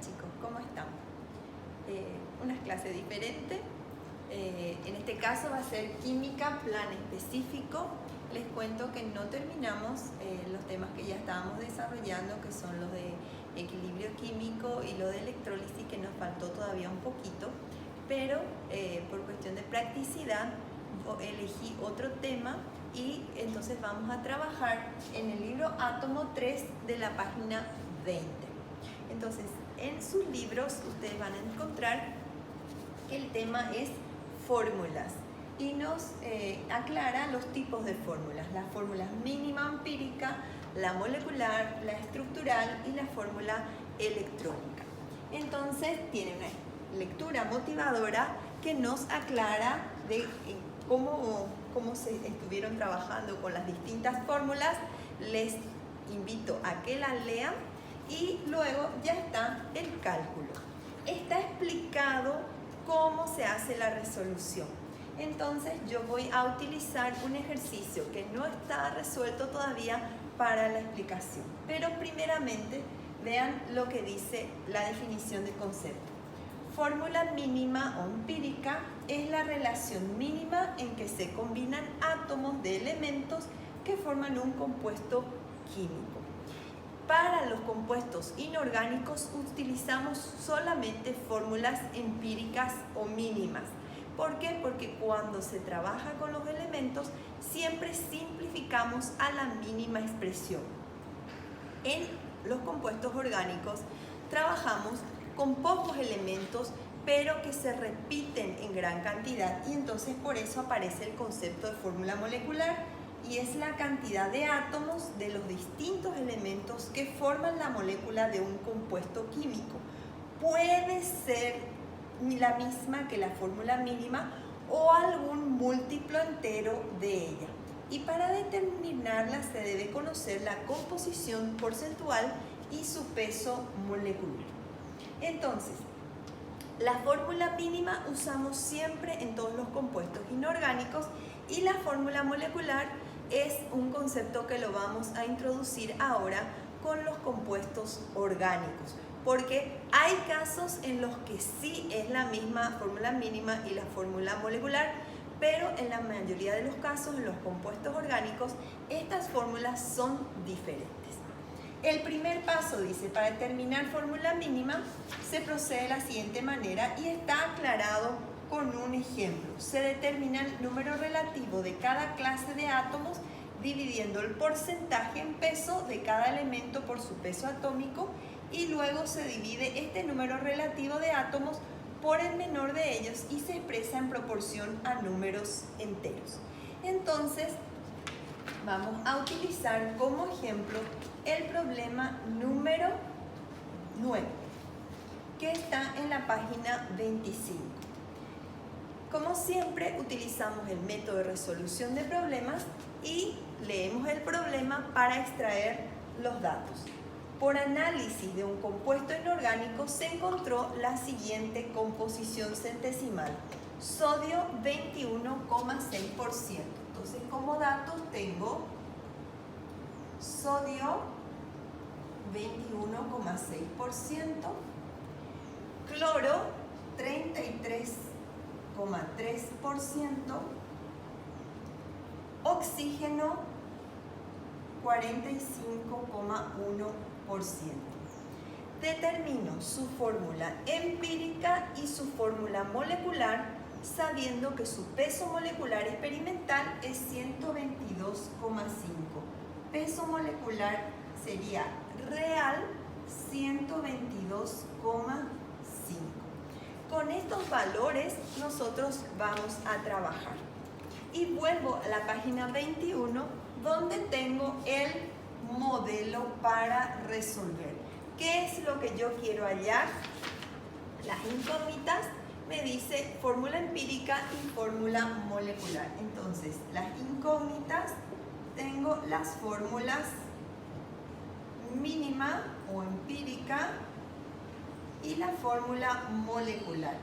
chicos, ¿cómo están? Una clase diferente. En este caso va a ser química, plan específico. Les cuento que no terminamos los temas que ya estábamos desarrollando, que son los de equilibrio químico y lo de electrólisis, que nos faltó todavía un poquito, pero por cuestión de practicidad elegí otro tema y entonces vamos a trabajar en el libro Átomo 3 de la página 20. Entonces, en sus libros ustedes van a encontrar que el tema es fórmulas y nos aclara los tipos de fórmulas: la fórmula mínima empírica, la molecular, la estructural y la fórmula electrónica. Entonces tiene una lectura motivadora que nos aclara de cómo se estuvieron trabajando con las distintas fórmulas. Les invito a que la lean y luego ya está el cálculo. Está explicado cómo se hace la resolución. Entonces yo voy a utilizar un ejercicio que no está resuelto todavía para la explicación. Pero primeramente vean lo que dice la definición de concepto. Fórmula mínima o empírica es la relación mínima en que se combinan átomos de elementos que forman un compuesto químico. Para los compuestos inorgánicos utilizamos solamente fórmulas empíricas o mínimas. ¿Por qué? Porque cuando se trabaja con los elementos siempre simplificamos a la mínima expresión. En los compuestos orgánicos trabajamos con pocos elementos, pero que se repiten en gran cantidad, y entonces por eso aparece el concepto de fórmula molecular, y es la cantidad de átomos de los distintos elementos que forman la molécula de un compuesto químico. Puede ser la misma que la fórmula mínima o algún múltiplo entero de ella. Y para determinarla se debe conocer la composición porcentual y su peso molecular. Entonces, la fórmula mínima usamos siempre en todos los compuestos inorgánicos, y la fórmula molecular es un concepto que lo vamos a introducir ahora con los compuestos orgánicos, porque hay casos en los que sí es la misma fórmula mínima y la fórmula molecular, pero en la mayoría de los casos en los compuestos orgánicos estas fórmulas son diferentes. El primer paso dice: para determinar fórmula mínima se procede de la siguiente manera y está aclarado con un ejemplo. Se determina el número relativo de cada clase de átomos dividiendo el porcentaje en peso de cada elemento por su peso atómico, y luego se divide este número relativo de átomos por el menor de ellos y se expresa en proporción a números enteros. Entonces vamos a utilizar como ejemplo el problema número 9, que está en la página 25. Como siempre, utilizamos el método de resolución de problemas y leemos el problema para extraer los datos. Por análisis de un compuesto inorgánico se encontró la siguiente composición centesimal: sodio 21,6%. Entonces, como datos tengo sodio 21,6%, cloro 33,3%, oxígeno 45,1%. Determino su fórmula empírica y su fórmula molecular, sabiendo que su peso molecular experimental es 122,5. Peso molecular sería real 122,5. Con estos valores nosotros vamos a trabajar. Y vuelvo a la página 21, donde tengo el modelo para resolver. ¿Qué es lo que yo quiero hallar? Las incógnitas me dice fórmula empírica y fórmula molecular. Entonces, las incógnitas, tengo las fórmulas mínima o empírica y la fórmula molecular.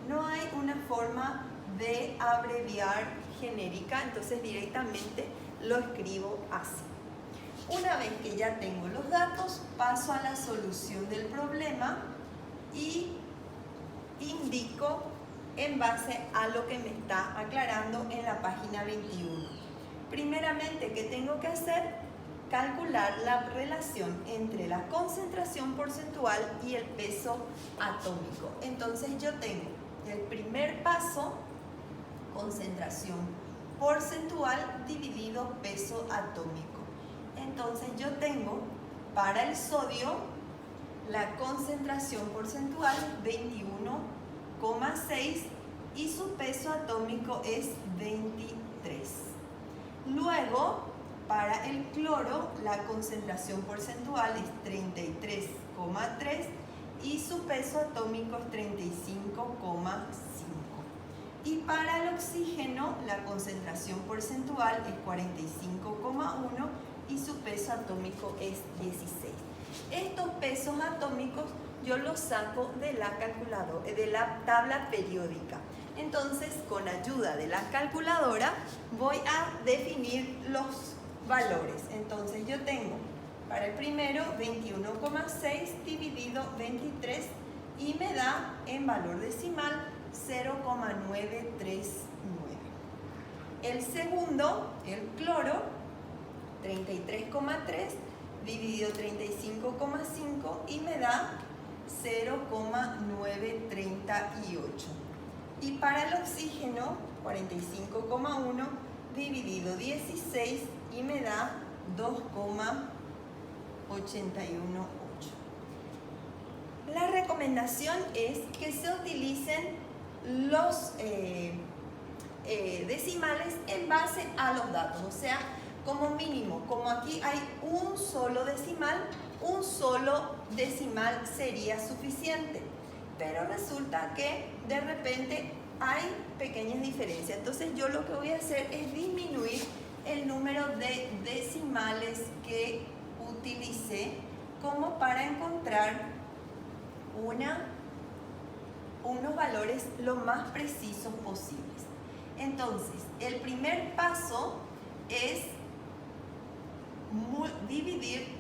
No hay una forma de abreviar genérica, entonces directamente lo escribo así. Una vez que ya tengo los datos, paso a la solución del problema y indico en base a lo que me está aclarando en la página 21. Primeramente, ¿qué tengo que hacer? Calcular la relación entre la concentración porcentual y el peso atómico. Entonces yo tengo el primer paso, concentración porcentual dividido peso atómico. Entonces yo tengo para el sodio la concentración porcentual 21,6 y su peso atómico es 23. Luego, para el cloro, la concentración porcentual es 33,3 y su peso atómico es 35,5. Y para el oxígeno, la concentración porcentual es 45,1 y su peso atómico es 16. Estos pesos atómicos yo los saco de la calculadora, de la tabla periódica. Entonces, con ayuda de la calculadora, voy a definir los valores. Entonces, yo tengo para el primero 21,6 dividido 23 y me da en valor decimal 0,939. El segundo, el cloro, 33,3 dividido 35,5 y me da 0,938. Y para el oxígeno, 45,1 dividido 16 y me da 2,818. La recomendación es que se utilicen los decimales en base a los datos, o sea, como mínimo, como aquí hay un solo decimal sería suficiente, pero resulta que de repente hay pequeñas diferencias. Entonces yo lo que voy a hacer es disminuir el número de decimales que utilicé como para encontrar unos valores lo más precisos posibles. Entonces, el primer paso es dividir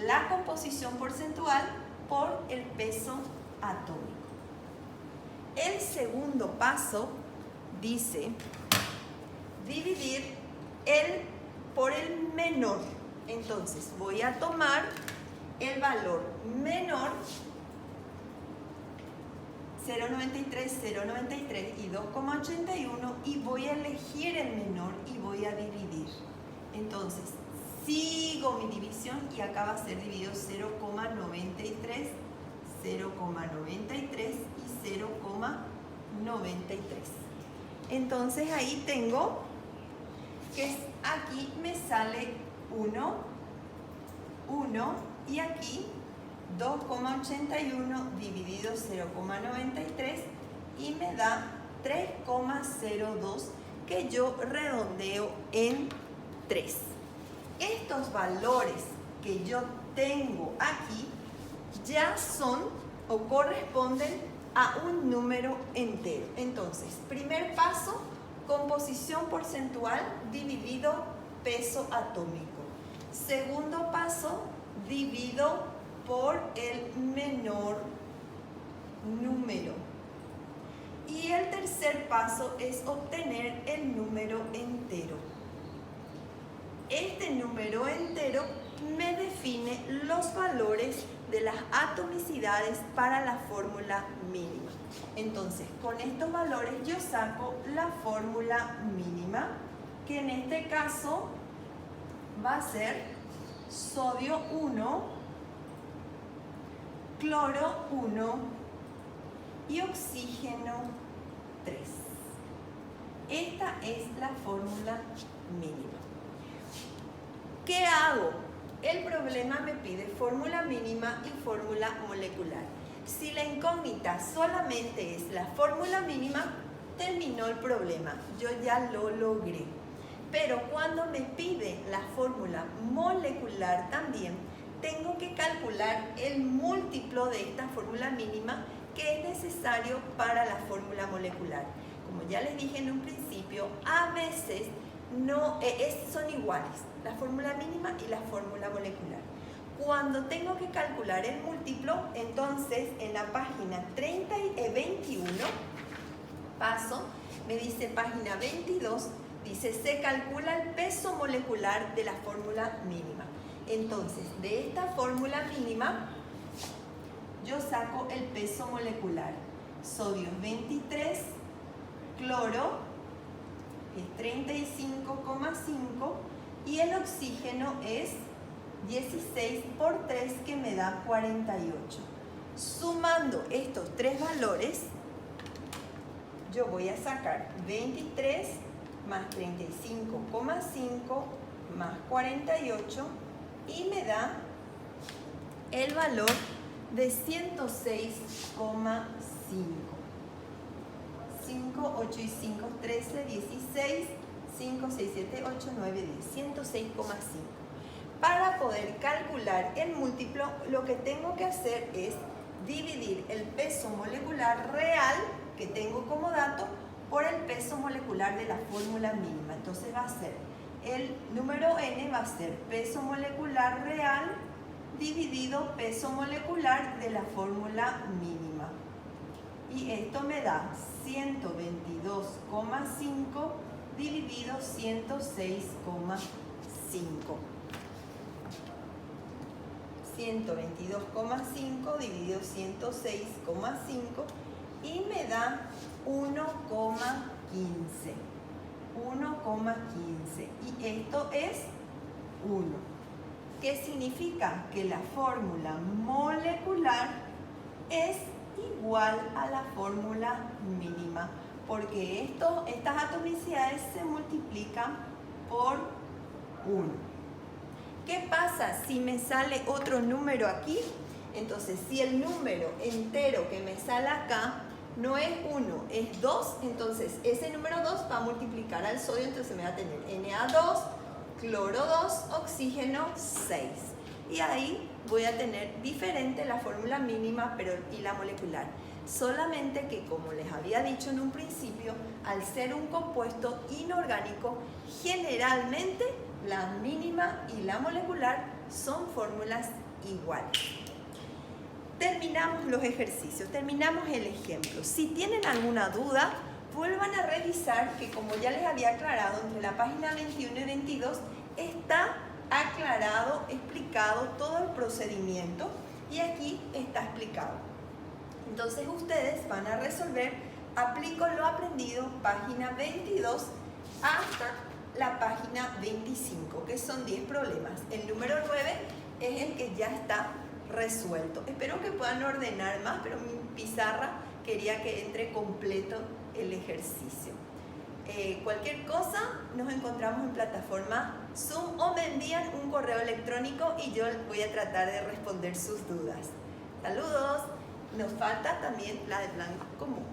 la composición porcentual por el peso atómico. El segundo paso dice dividir por el menor. Entonces voy a tomar el valor menor 0,93, 0,93 y 2,81 y voy a elegir el menor y voy a dividir. Entonces sigo mi división y acá va a ser dividido 0,93, 0,93 y 0,93. Entonces ahí tengo que aquí me sale 1, 1 y aquí 2,81 dividido 0,93 y me da 3,02 que yo redondeo en 3. Estos valores que yo tengo aquí ya son o corresponden a un número entero. Entonces, primer paso, composición porcentual dividido peso atómico. Segundo paso, divido por el menor número. Y el tercer paso es obtener el número entero. Este número entero me define los valores de las atomicidades para la fórmula mínima. Entonces, con estos valores yo saco la fórmula mínima, que en este caso va a ser sodio 1, cloro 1 y oxígeno 3. Esta es la fórmula mínima. ¿Qué hago? El problema me pide fórmula mínima y fórmula molecular. Si la incógnita solamente es la fórmula mínima, terminó el problema. Yo ya lo logré. Pero cuando me pide la fórmula molecular también, tengo que calcular el múltiplo de esta fórmula mínima que es necesario para la fórmula molecular. Como ya les dije en un principio, a veces son iguales, la fórmula mínima y la fórmula molecular. Cuando tengo que calcular el múltiplo, entonces en la página 21 paso, me dice página 22, dice se calcula el peso molecular de la fórmula mínima. Entonces, de esta fórmula mínima, yo saco el peso molecular. Sodio es 23, cloro es 35,5 y el oxígeno es 16 por 3 que me da 48. Sumando estos tres valores, yo voy a sacar 23 más 35,5 más 48 y me da el valor de 106,5. 5, 8 y 5, 13, 16, 5, 6, 7, 8, 9, 10, 106,5. Para poder calcular el múltiplo, lo que tengo que hacer es dividir el peso molecular real que tengo como dato por el peso molecular de la fórmula mínima. Entonces va a ser, el número n va a ser peso molecular real dividido peso molecular de la fórmula mínima. Y esto me da 122,5 dividido 106,5. 122,5 dividido 106,5 y me da 1,15. 1,15. Y esto es 1. ¿Qué significa? Que la fórmula molecular es igual a la fórmula mínima, porque estas atomicidades se multiplican por 1. ¿Qué pasa si me sale otro número aquí? Entonces, si el número entero que me sale acá no es 1, es 2, entonces ese número 2 va a multiplicar al sodio, entonces me va a tener Na2, cloro 2, oxígeno 6. Y ahí voy a tener diferente la fórmula mínima y la molecular. Solamente que, como les había dicho en un principio, al ser un compuesto inorgánico, generalmente la mínima y la molecular son fórmulas iguales. Terminamos los ejercicios, terminamos el ejemplo. Si tienen alguna duda, vuelvan a revisar que, como ya les había aclarado, entre la página 21 y 22 está aclarado, explicado todo el procedimiento y aquí está explicado. Entonces ustedes van a resolver, aplico lo aprendido, página 22 hasta la página 25, que son 10 problemas. El número 9 es el que ya está resuelto. Espero que puedan ordenar más, pero mi pizarra quería que entre completo el ejercicio. Cualquier cosa, nos encontramos en plataforma Zoom o me envían un correo electrónico y yo voy a tratar de responder sus dudas. Saludos. Nos falta también la de blanco común.